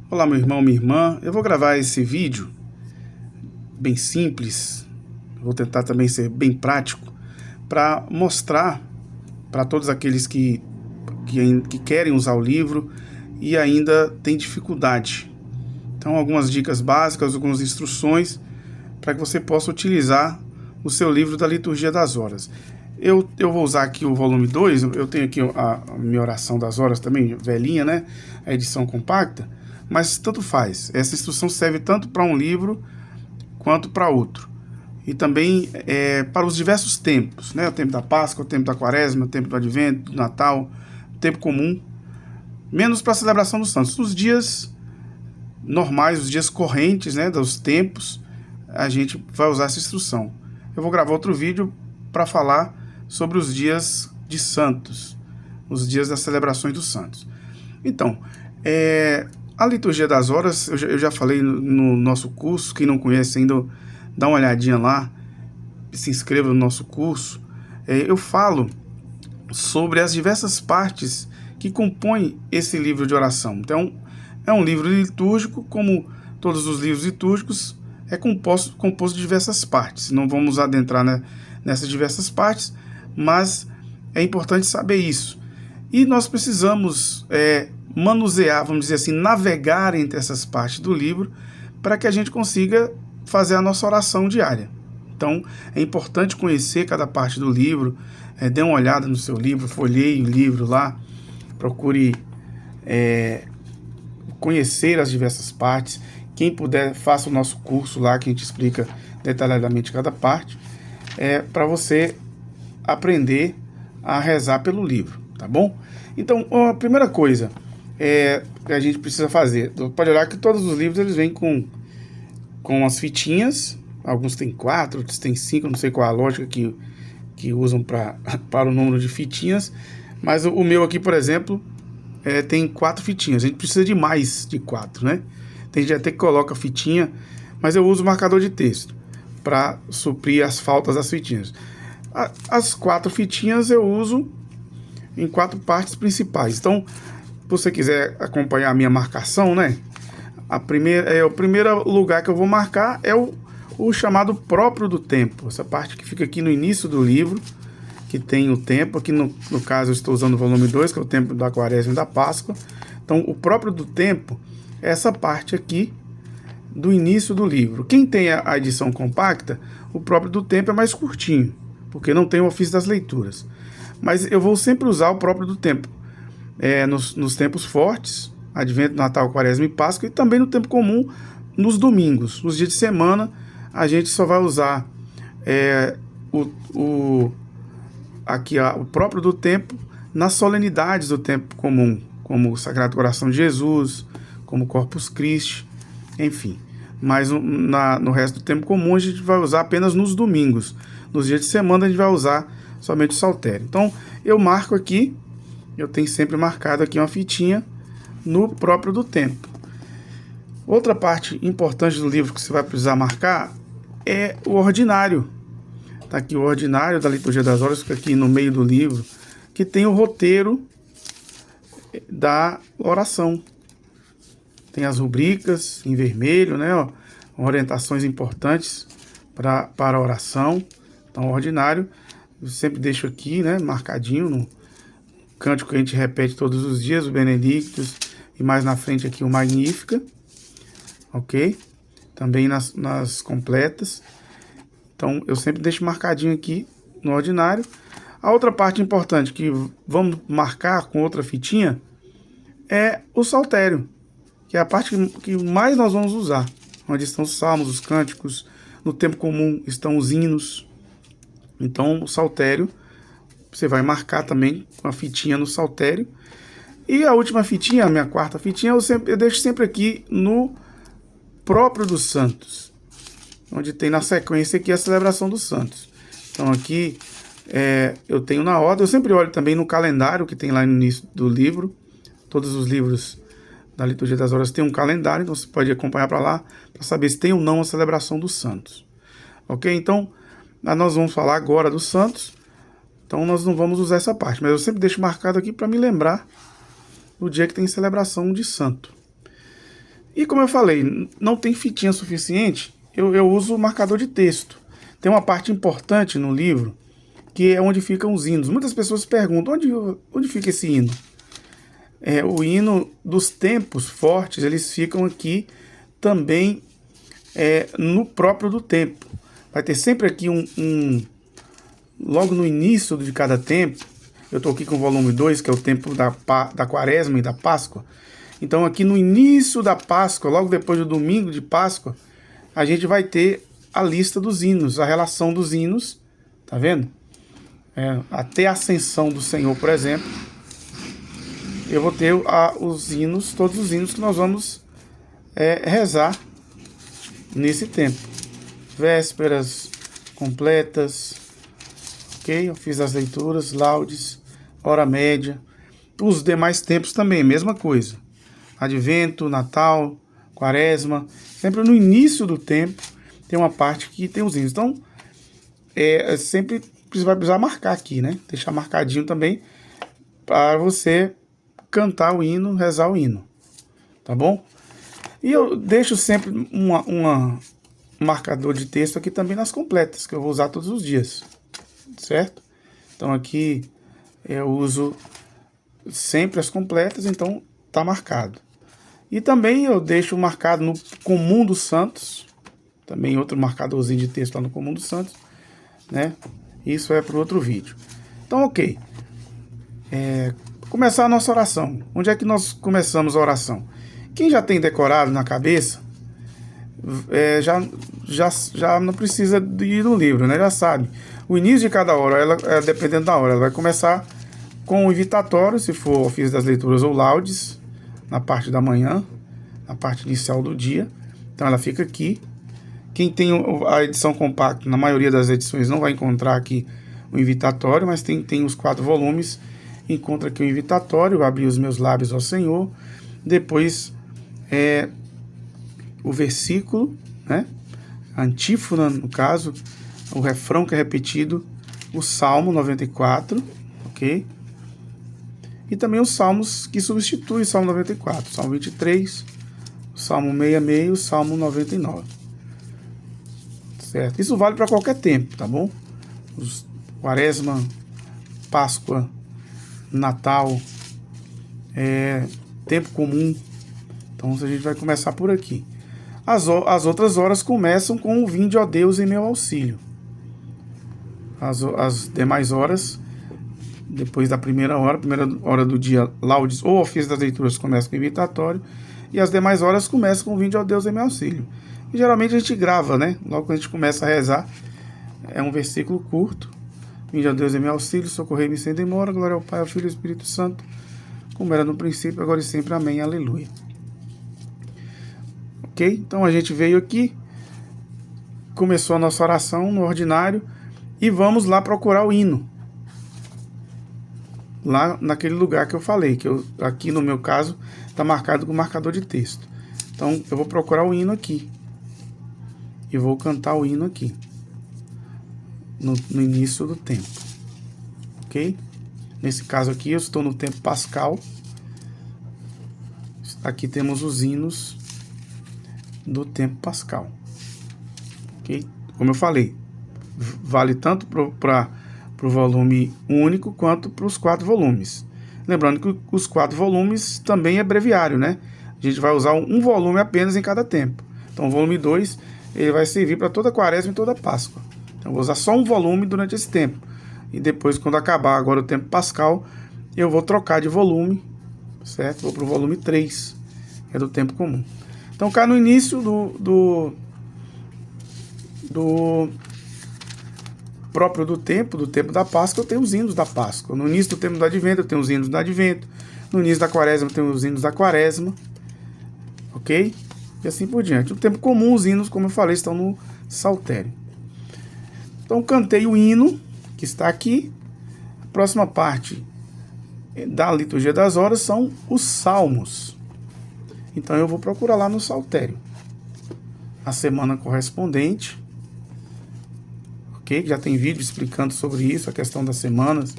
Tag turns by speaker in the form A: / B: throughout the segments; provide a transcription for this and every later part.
A: Olá, meu irmão, minha irmã. Eu vou gravar esse vídeo bem simples, vou tentar também ser bem prático, para mostrar para todos aqueles que querem usar o livro e ainda têm dificuldade. Então, algumas dicas básicas, algumas instruções para que você possa utilizar o seu livro da Liturgia das Horas. Eu vou usar aqui o volume 2, eu tenho aqui a minha oração das horas também, velhinha, né? A edição compacta, mas tanto faz. Essa instrução serve tanto para um livro quanto para outro. E também para os diversos tempos, né? O tempo da Páscoa, o tempo da Quaresma, o tempo do Advento, do Natal, o tempo comum, menos para a celebração dos santos. Os dias normais, os dias correntes, né, dos tempos, a gente vai usar essa instrução. Eu vou gravar outro vídeo para falar sobre os dias de santos, os dias das celebrações dos santos. Então, a Liturgia das Horas, eu já falei no nosso curso. Quem não conhece ainda, dá uma olhadinha lá, se inscreva no nosso curso. Eu falo sobre as diversas partes que compõem esse livro de oração. Então, é um livro litúrgico, como todos os livros litúrgicos, é composto de diversas partes. Não vamos adentrar, né, nessas diversas partes, mas é importante saber isso. E nós precisamos manusear, vamos dizer assim, navegar entre essas partes do livro para que a gente consiga fazer a nossa oração diária. Então, é importante conhecer cada parte do livro, dê uma olhada no seu livro, folheie o livro lá, procure conhecer as diversas partes. Quem puder, faça o nosso curso lá, que a gente explica detalhadamente cada parte, para você aprender a rezar pelo livro, tá bom? Então, a primeira coisa que a gente precisa fazer, pode olhar que todos os livros eles vêm com as fitinhas. Alguns têm 4, outros têm 5, não sei qual a lógica que usam para o número de fitinhas, mas o meu aqui, por exemplo, tem 4 fitinhas. A gente precisa de mais de 4, né? Tem gente até que coloca fitinha, mas eu uso marcador de texto para suprir as faltas das fitinhas. As 4 fitinhas eu uso em 4 partes principais. Então, se você quiser acompanhar a minha marcação, né? O primeiro lugar que eu vou marcar é o chamado próprio do tempo. Essa parte que fica aqui no início do livro, que tem o tempo. Aqui no caso eu estou usando o volume 2, que é o tempo da Quaresma e da Páscoa. Então, o próprio do tempo é essa parte aqui do início do livro. Quem tem a edição compacta, o próprio do tempo é mais curtinho, porque não tem o ofício das leituras. Mas eu vou sempre usar o próprio do tempo nos tempos fortes, Advento, Natal, Quaresma e Páscoa, e também no tempo comum, nos domingos. Nos dias de semana, a gente só vai usar o próprio do tempo nas solenidades do tempo comum, como o Sagrado Coração de Jesus, como o Corpus Christi, enfim. Mas no resto do tempo comum a gente vai usar apenas nos domingos. Nos dias de semana a gente vai usar somente o saltério. Então eu marco aqui, eu tenho sempre marcado aqui uma fitinha no próprio do tempo. Outra parte importante do livro que você vai precisar marcar é o ordinário. Está aqui o ordinário da Liturgia das Horas, fica aqui no meio do livro, que tem o roteiro da oração. Tem as rubricas em vermelho, né? Ó, orientações importantes para a oração. Então, o ordinário, eu sempre deixo aqui, né, marcadinho no cântico que a gente repete todos os dias, o Benedictus, e mais na frente aqui o Magnífica, ok? Também nas completas. Então, eu sempre deixo marcadinho aqui no ordinário. A outra parte importante que vamos marcar com outra fitinha é o saltério, que é a parte que mais nós vamos usar, onde estão os salmos, os cânticos. No tempo comum estão os hinos. Então, o saltério, você vai marcar também com a fitinha no saltério. E a última fitinha, a minha quarta fitinha, eu deixo sempre aqui no próprio dos santos, onde tem na sequência aqui a celebração dos santos. Então aqui eu tenho na ordem. Eu sempre olho também no calendário que tem lá no início do livro. Todos os livros da Liturgia das Horas tem um calendário, então você pode acompanhar para lá para saber se tem ou não a celebração dos santos. Ok? Então, nós vamos falar agora dos santos. Então nós não vamos usar essa parte, mas eu sempre deixo marcado aqui para me lembrar do dia que tem celebração de santo. E como eu falei, não tem fitinha suficiente, eu uso o marcador de texto. Tem uma parte importante no livro, que é onde ficam os hinos. Muitas pessoas perguntam, onde fica esse hino? O hino dos tempos fortes, eles ficam aqui também no próprio do tempo. Vai ter sempre aqui logo no início de cada tempo. Eu estou aqui com o volume 2, que é o tempo da Quaresma e da Páscoa. Então aqui no início da Páscoa, logo depois do domingo de Páscoa, a gente vai ter a lista dos hinos, a relação dos hinos, tá vendo? Até a ascensão do Senhor, por exemplo, eu vou ter os hinos, todos os hinos que nós vamos rezar nesse tempo. Vésperas completas, ok? Eu fiz as leituras, laudes, hora média. Os demais tempos também, mesma coisa. Advento, Natal, Quaresma. Sempre no início do tempo tem uma parte que tem os hinos. Então, sempre vai precisar marcar aqui, né? Deixar marcadinho também para você cantar o hino, rezar o hino. Tá bom? E eu deixo sempre um marcador de texto aqui também nas completas, que eu vou usar todos os dias. Certo? Então aqui eu uso sempre as completas, então tá marcado. E também eu deixo marcado no Comum dos Santos, também outro marcadorzinho de texto lá no Comum dos Santos, né? Isso é para outro vídeo. Então, ok. Começar a nossa oração. Onde é que nós começamos a oração? Quem já tem decorado na cabeça, já não precisa de ir no livro, né? Já sabe. O início de cada hora, dependendo da hora, ela vai começar com o invitatório, se for ofício das leituras ou laudes, na parte da manhã, na parte inicial do dia. Então ela fica aqui. Quem tem a edição compacta, na maioria das edições, não vai encontrar aqui o invitatório, mas tem os 4 volumes. Encontra aqui o invitatório, abrir os meus lábios ao Senhor. Depois o versículo, né? A antífona, no caso, o refrão que é repetido, o Salmo 94, ok? E também os salmos que substituem o Salmo 94, Salmo 23, o Salmo 66 e o Salmo 99. Certo? Isso vale para qualquer tempo, tá bom? Quaresma, Páscoa, Natal, tempo comum. Então a gente vai começar por aqui. As outras horas começam com o Vinde, ó Deus, em meu auxílio. As demais horas, depois da primeira hora do dia, laudes ou ofício das leituras começam com o invitatório, e as demais horas começam com o Vinde, ó Deus, em meu auxílio. E geralmente a gente grava, né? Logo que a gente começa a rezar, é um versículo curto. Vinde, ó Deus, em meu auxílio, socorrei-me sem demora, glória ao Pai, ao Filho e ao Espírito Santo, como era no princípio, agora e sempre, amém, aleluia. Ok? Então a gente veio aqui, começou a nossa oração no ordinário, e vamos lá procurar o hino. Lá naquele lugar que eu falei, aqui no meu caso está marcado com marcador de texto. Então eu vou procurar o hino aqui. E vou cantar o hino aqui. No início do tempo. Ok? Nesse caso aqui eu estou no tempo pascal. Aqui temos os hinos do tempo pascal. Ok? Como eu falei, vale tanto para o volume único quanto para os 4 volumes. Lembrando que os 4 volumes também é breviário, né? A gente vai usar um volume apenas em cada tempo. Então o volume 2 ele vai servir para toda a Quaresma e toda a Páscoa. Então eu vou usar só um volume durante esse tempo. E depois, quando acabar agora o tempo pascal, eu vou trocar de volume, certo? Vou para o volume 3, que é do tempo comum. Então cá no início do próprio do tempo da Páscoa, eu tenho os hinos da Páscoa. No início do tempo do Advento, eu tenho os hinos do Advento. No início da Quaresma, eu tenho os hinos da Quaresma. Ok? E assim por diante. No tempo comum, os hinos, como eu falei, estão no saltério. Então, cantei o hino, que está aqui. A próxima parte da liturgia das horas são os salmos. Então, eu vou procurar lá no saltério a semana correspondente. Ok? Já tem vídeo explicando sobre isso, a questão das semanas.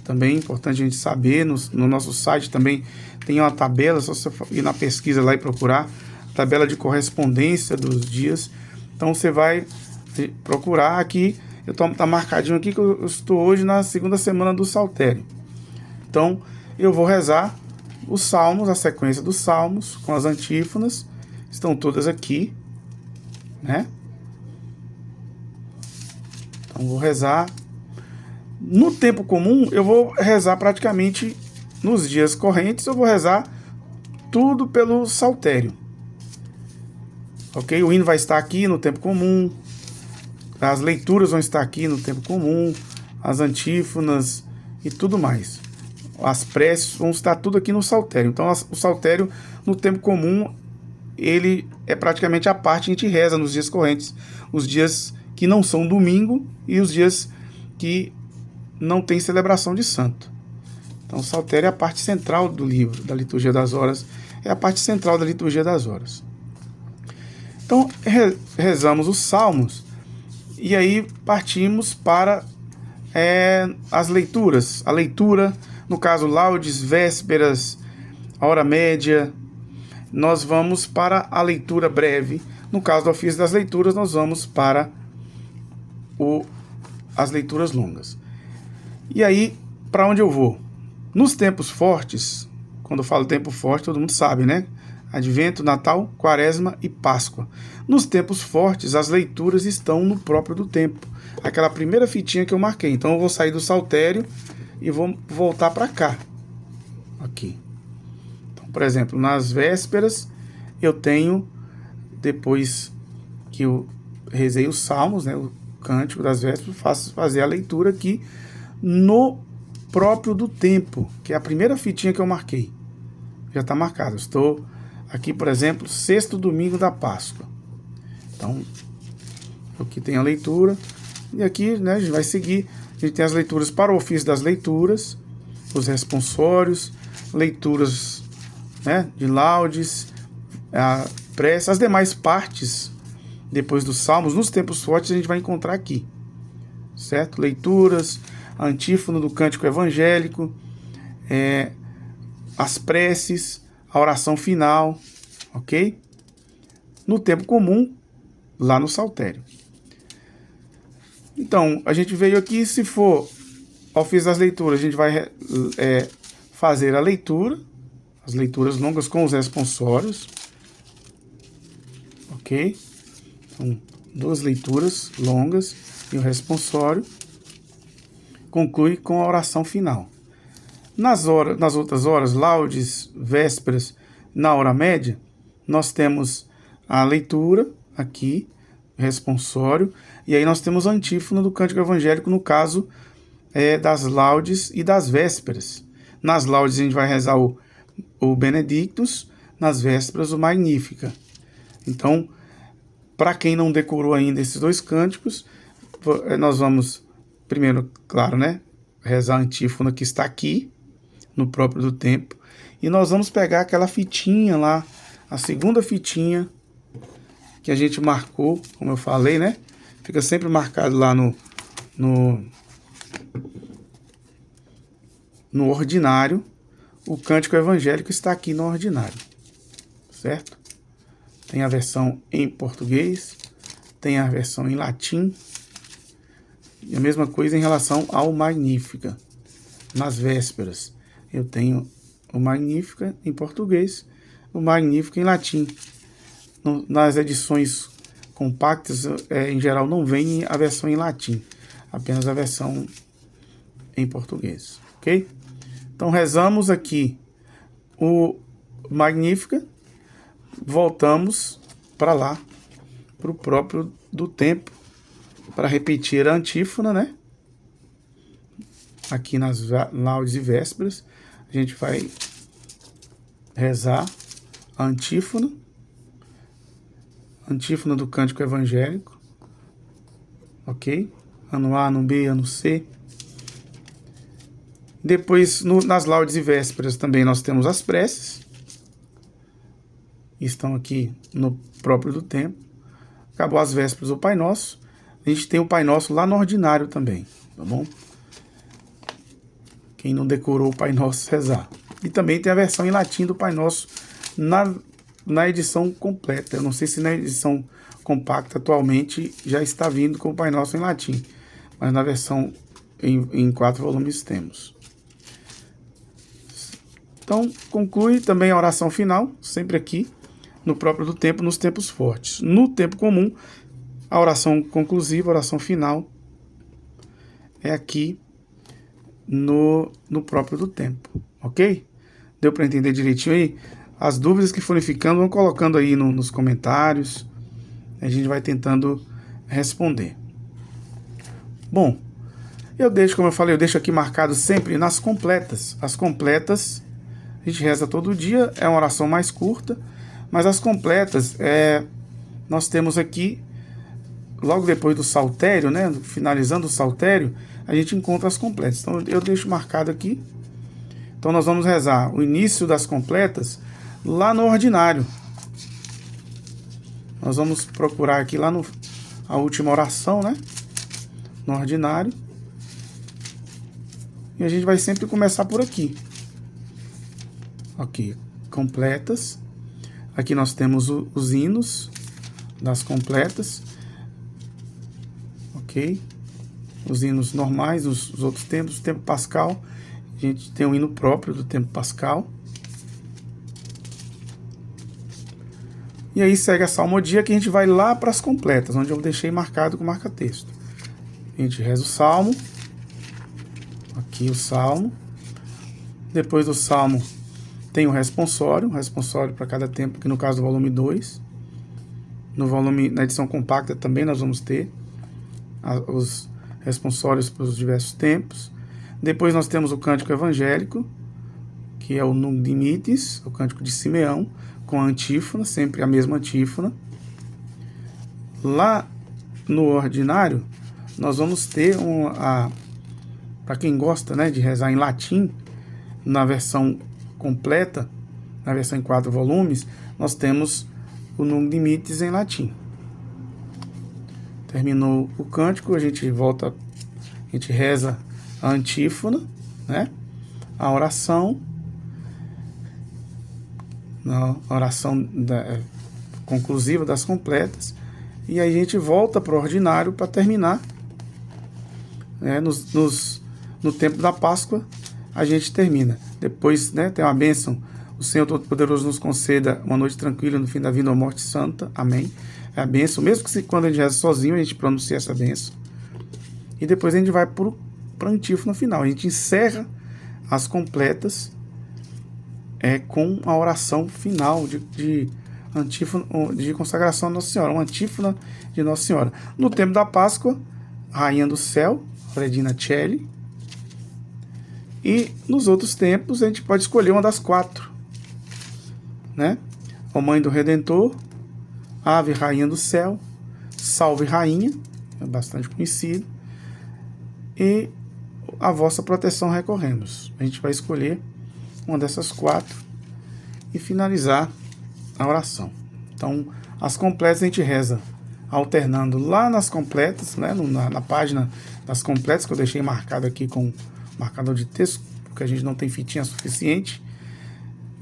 A: Também é importante a gente saber. No nosso site também tem uma tabela, só você ir na pesquisa lá e procurar tabela de correspondência dos dias. Então você vai procurar aqui, tá marcadinho aqui que eu estou hoje na segunda semana do Saltério. Então eu vou rezar os salmos, a sequência dos salmos com as antífonas, estão todas aqui, né? Então vou rezar. No tempo comum eu vou rezar praticamente nos dias correntes, eu vou rezar tudo pelo saltério. Ok? O hino vai estar aqui no tempo comum, as leituras vão estar aqui no tempo comum, as antífonas e tudo mais. As preces vão estar tudo aqui no saltério. Então o saltério no tempo comum, ele é praticamente a parte que a gente reza nos dias correntes, os dias que não são domingo e os dias que não tem celebração de santo. Então o saltério é a parte central do livro, da liturgia das horas, é a parte central da liturgia das horas. Então rezamos os salmos e aí partimos para as leituras. A leitura, no caso laudes, vésperas, a hora média, nós vamos para a leitura breve. No caso do ofício das leituras, nós vamos para as leituras longas. E aí, para onde eu vou? Nos tempos fortes, quando eu falo tempo forte, todo mundo sabe, né? Advento, Natal, Quaresma e Páscoa. Nos tempos fortes, as leituras estão no próprio do tempo. Aquela primeira fitinha que eu marquei. Então eu vou sair do saltério e vou voltar para cá. Aqui. Então, por exemplo, nas vésperas, eu tenho, depois que eu rezei os salmos, né, o cântico das vésperas, fazer a leitura aqui no próprio do tempo, que é a primeira fitinha que eu marquei. Já está marcado. Estou aqui, por exemplo, sexto domingo da Páscoa. Então, aqui tem a leitura. E aqui, né, a gente vai seguir. A gente tem as leituras para o ofício das leituras, os responsórios, leituras, né, de laudes, a prece, as demais partes, depois dos salmos, nos tempos fortes, a gente vai encontrar aqui. Certo? Leituras, a antífona do cântico evangélico, as preces, a oração final, ok? No tempo comum, lá no saltério. Então, a gente veio aqui, se for ao ofício das leituras, a gente vai fazer a leitura, as leituras longas com os responsórios, ok? Então, 2 leituras longas e o responsório. Conclui com a oração final. Nas outras horas, laudes, vésperas, na hora média, nós temos a leitura aqui, responsório, e aí nós temos a antífona do cântico evangélico, no caso das laudes e das vésperas. Nas laudes a gente vai rezar o Benedictus, nas vésperas o Magnificat. Então, para quem não decorou ainda esses 2 cânticos, nós vamos primeiro, claro, né, rezar a antífona que está aqui, no próprio do tempo. E nós vamos pegar aquela fitinha lá, a segunda fitinha que a gente marcou, como eu falei, né? Fica sempre marcado lá no ordinário. O cântico evangélico está aqui no ordinário, certo? Tem a versão em português, tem a versão em latim, e a mesma coisa em relação ao Magnífica. Nas vésperas, eu tenho o Magnífica em português, o Magnífica em latim. Nas edições compactas, em geral, não vem a versão em latim, apenas a versão em português, ok? Então, rezamos aqui o Magnífica, voltamos para lá, para o próprio do tempo, para repetir a antífona, né? Aqui nas laudes e vésperas, a gente vai rezar a antífona do cântico evangélico, ok? Ano A, ano B, ano C. Depois, nas laudes e vésperas também nós temos as preces, estão aqui no próprio do tempo. Acabou as vésperas, o Pai Nosso. A gente tem o Pai Nosso lá no ordinário também, tá bom? Quem não decorou o Pai Nosso, rezar. E também tem a versão em latim do Pai Nosso na edição completa. Eu não sei se na edição compacta atualmente já está vindo com o Pai Nosso em latim, mas na versão em 4 volumes temos. Então, conclui também a oração final, sempre aqui, no próprio do tempo, nos tempos fortes. No tempo comum, a oração conclusiva, a oração final, é aqui no próprio do tempo, ok? Deu para entender direitinho aí? As dúvidas que forem ficando, vão colocando aí nos comentários, a gente vai tentando responder. Bom, eu deixo, como eu falei, eu deixo aqui marcado sempre nas completas. As completas, a gente reza todo dia, é uma oração mais curta, mas as completas, nós temos aqui, logo depois do saltério, né, finalizando o saltério, a gente encontra as completas. Então eu deixo marcado aqui. Então nós vamos rezar o início das completas lá no ordinário. Nós vamos procurar aqui lá a última oração, né, no ordinário. E a gente vai sempre começar por aqui. Ok, completas. Aqui nós temos os hinos das completas. Ok. Os hinos normais, os outros tempos, o tempo pascal. A gente tem um hino próprio do tempo pascal. E aí segue a salmodia, que a gente vai lá para as completas, onde eu deixei marcado com marca-texto. A gente reza o salmo. Aqui o salmo. Depois do salmo tem o responsório para cada tempo, que no caso do volume 2. Na edição compacta também nós vamos ter os responsórios para os diversos tempos. Depois nós temos o cântico evangélico, que é o Nunc Dimittis, o cântico de Simeão, com a antífona, sempre a mesma antífona. Lá no ordinário, nós vamos ter para quem gosta, né, de rezar em latim, na versão completa, na versão em 4 volumes, nós temos o Nunc Dimittis em latim. Terminou o cântico, a gente reza a antífona, né? A oração, a oração conclusiva das completas, e aí a gente volta para o ordinário para terminar, né? No tempo da Páscoa a gente termina. Depois, né, tem uma bênção. O Senhor Todo-Poderoso nos conceda uma noite tranquila no fim da vida ou morte santa. Amém. É a bênção, mesmo que quando a gente reza sozinho, a gente pronuncia essa bênção. E depois a gente vai para a antífona final. A gente encerra as completas com a oração final de antífona, de consagração a Nossa Senhora, uma antífona de Nossa Senhora. No tempo da Páscoa, Rainha do Céu, Fredina Celli. E nos outros tempos a gente pode escolher uma das 4, né? Ó Mãe do Redentor, Ave Rainha do Céu, Salve Rainha, é bastante conhecido, e A Vossa Proteção Recorremos. A gente vai escolher uma dessas 4 e finalizar a oração. Então, as completas a gente reza alternando lá nas completas, né, na página das completas, que eu deixei marcado aqui com marcador de texto, porque a gente não tem fitinha suficiente,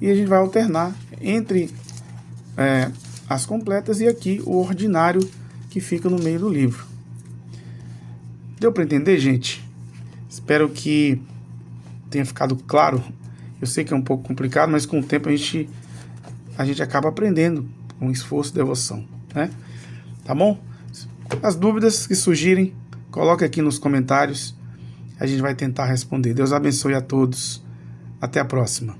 A: e a gente vai alternar entre as completas e aqui o ordinário que fica no meio do livro. Deu para entender, gente? Espero que tenha ficado claro. Eu sei que é um pouco complicado, mas com o tempo a gente acaba aprendendo com esforço e devoção, né? Tá bom? As dúvidas que surgirem, coloque aqui nos comentários. A gente vai tentar responder. Deus abençoe a todos. Até a próxima.